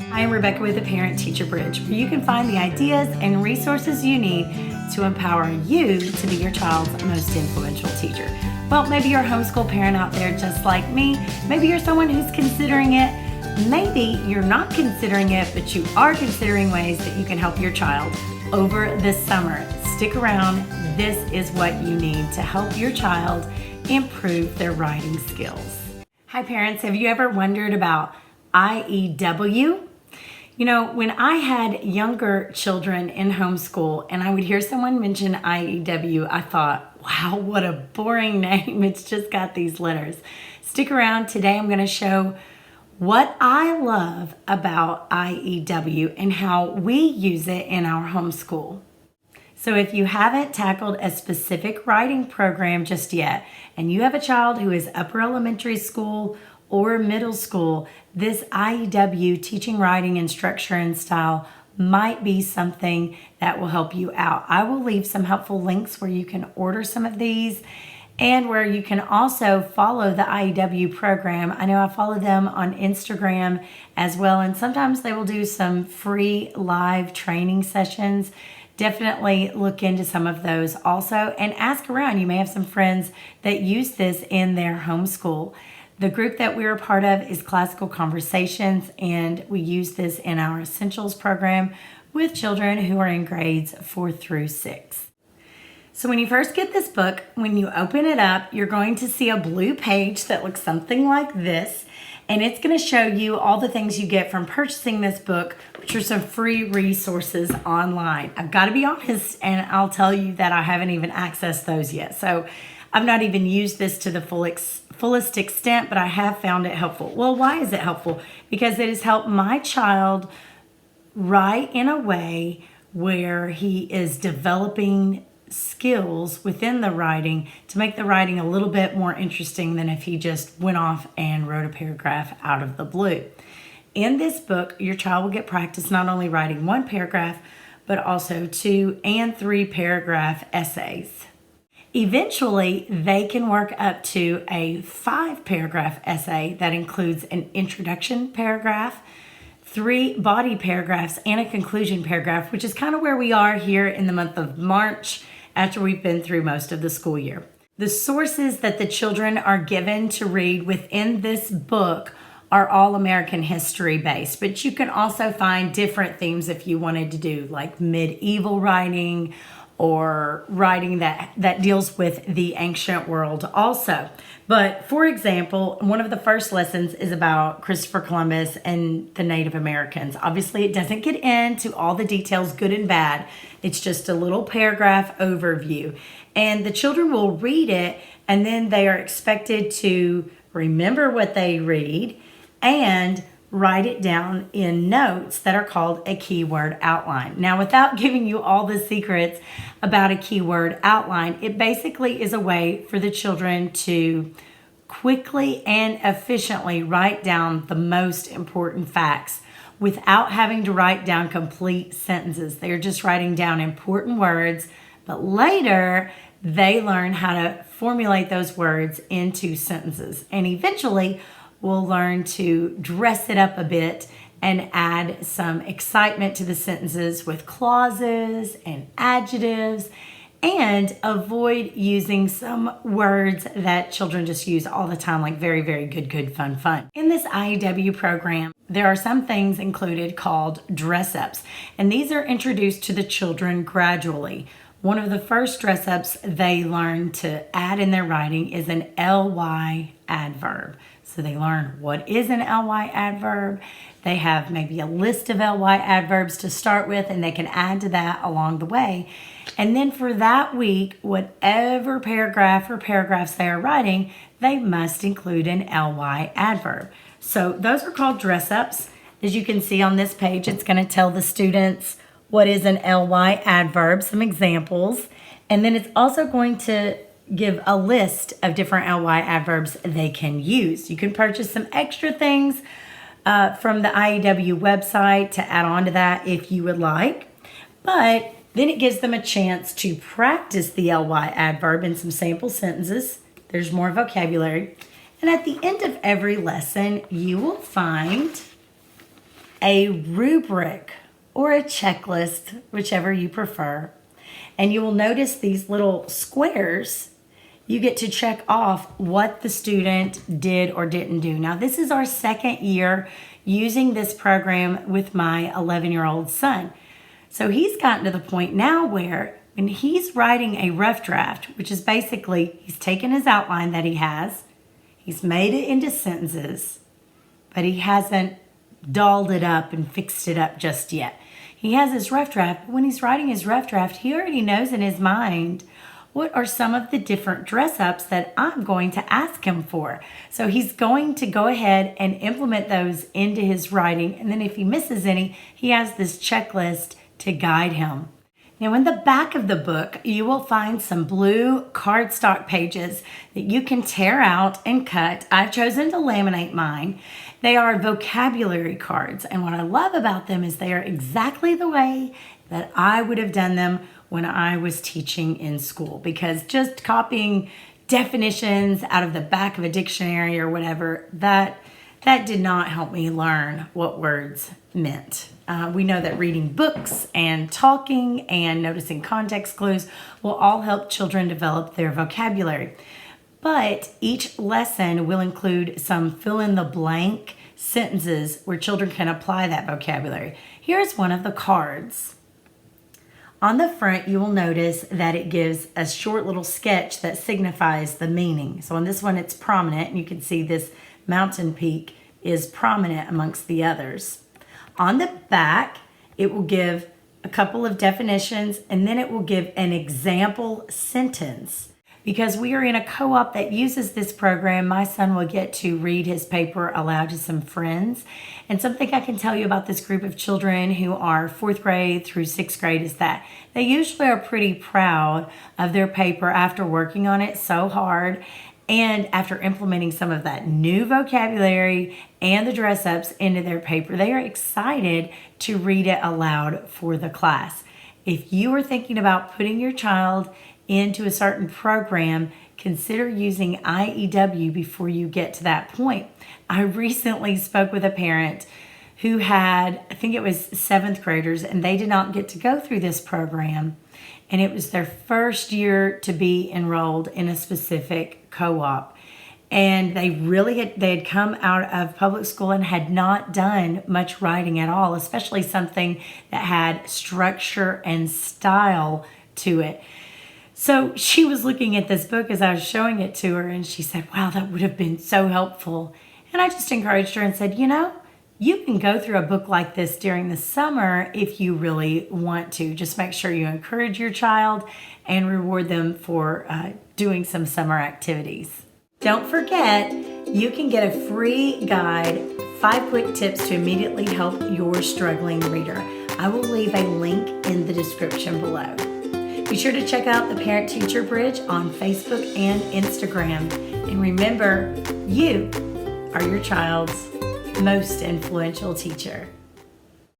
Hi, I'm Rebecca with the Parent Teacher Bridge, where you can find the ideas and resources you need to empower you to be your child's most influential teacher. Well, maybe you're a homeschool parent out there just like me. Maybe you're someone who's considering it. Maybe you're not considering it, but you are considering ways that you can help your child over this summer. Stick around. This is what you need to help your child improve their writing skills. Hi, parents. Have you ever wondered about IEW? You know, when I had younger children in homeschool and I would hear someone mention IEW, I thought, wow, what a boring name. It's just got these letters. Stick around. Today I'm going to show what I love about IEW and how we use it in our homeschool. So if you haven't tackled a specific writing program just yet, and you have a child who is upper elementary school or middle school, this IEW, teaching writing and structure and style, might be something that will help you out. I will leave some helpful links where you can order some of these and where you can also follow the IEW program. I know I follow them on Instagram as well, and sometimes they will do some free live training sessions. Definitely look into some of those also and ask around. You may have some friends that use this in their homeschool. The group that we're a part of is Classical Conversations, and we use this in our Essentials program with children who are in grades 4 through 6. So when you first get this book, when you open it up, you're going to see a blue page that looks something like this, and it's going to show you all the things you get from purchasing this book, which are some free resources online. I've got to be honest, and I'll tell you that I haven't even accessed those yet. So I've not even used this to the fullest extent, but I have found it helpful. Well, why is it helpful? Because it has helped my child write in a way where he is developing skills within the writing to make the writing a little bit more interesting than if he just went off and wrote a paragraph out of the blue. In this book, your child will get practice not only writing one paragraph, but also 2 and 3 paragraph essays. Eventually, they can work up to a 5 paragraph essay that includes an introduction paragraph, 3 body paragraphs, and a conclusion paragraph, which is kind of where we are here in the month of March after we've been through most of the school year. The sources that the children are given to read within this book are all American history based, but you can also find different themes if you wanted to do like medieval writing or writing that deals with the ancient world also. But for example, one of the first lessons is about Christopher Columbus and the Native Americans. Obviously, it doesn't get into all the details, good and bad. It's just a little paragraph overview. And the children will read it, and then they are expected to remember what they read and write it down in notes that are called a keyword outline. Now, without giving you all the secrets about a keyword outline, it basically is a way for the children to quickly and efficiently write down the most important facts without having to write down complete sentences. They're just writing down important words, but later they learn how to formulate those words into sentences, and eventually we'll learn to dress it up a bit and add some excitement to the sentences with clauses and adjectives, and avoid using some words that children just use all the time, like very, very good, fun. In this IEW program, there are some things included called Dressups, and these are introduced to the children gradually. One of the first Dressups they learn to add in their writing is an ly adverb. So they learn what is an ly adverb. They have maybe a list of ly adverbs to start with, and they can add to that along the way. And then for that week, whatever paragraph or paragraphs they are writing, they must include an ly adverb. So those are called Dressups. As you can see on this page, it's going to tell the students what is an ly adverb, some examples, and then it's also going to give a list of different ly adverbs they can use. You can purchase some extra things from the IEW website to add on to that if you would like, but then it gives them a chance to practice the ly adverb in some sample sentences. There's more vocabulary. And at the end of every lesson, you will find a rubric or a checklist, whichever you prefer. And you will notice these little squares. You get to check off what the student did or didn't do. Now, this is our second year using this program with my 11-year-old son. So he's gotten to the point now where when he's writing a rough draft, which is basically he's taken his outline that he has, he's made it into sentences, but he hasn't dolled it up and fixed it up just yet. He has his rough draft, but when he's writing his rough draft, he already knows in his mind what are some of the different dress ups that I'm going to ask him for. So he's going to go ahead and implement those into his writing. And then if he misses any, he has this checklist to guide him. Now, in the back of the book, you will find some blue cardstock pages that you can tear out and cut. I've chosen to laminate mine. They are vocabulary cards, and what I love about them is they are exactly the way that I would have done them when I was teaching in school, because just copying definitions out of the back of a dictionary or whatever, that did not help me learn what words meant. We know that reading books and talking and noticing context clues will all help children develop their vocabulary. But each lesson will include some fill-in-the-blank sentences where children can apply that vocabulary. Here's one of the cards. On the front, you will notice that it gives a short little sketch that signifies the meaning. So on this one, it's prominent, and you can see this mountain peak is prominent amongst the others. On the back, it will give a couple of definitions, and then it will give an example sentence. Because we are in a co-op that uses this program, my son will get to read his paper aloud to some friends. And something I can tell you about this group of children who are 4th grade through 6th grade is that they usually are pretty proud of their paper after working on it so hard and after implementing some of that new vocabulary and the dress ups into their paper. They are excited to read it aloud for the class. If you are thinking about putting your child into a certain program, consider using IEW before you get to that point. I recently spoke with a parent who had, I think it was 7th graders, and they did not get to go through this program. And it was their first year to be enrolled in a specific co-op. And they had come out of public school and had not done much writing at all, especially something that had structure and style to it. So she was looking at this book as I was showing it to her, and she said, wow, that would have been so helpful. And I just encouraged her and said, you can go through a book like this during the summer if you really want to. Just make sure you encourage your child and reward them for doing some summer activities. Don't forget, you can get a free guide, 5 quick tips to immediately help your struggling reader. I will leave a link in the description below. Be sure to check out the Parent Teacher Bridge on Facebook and Instagram. And remember, you are your child's most influential teacher.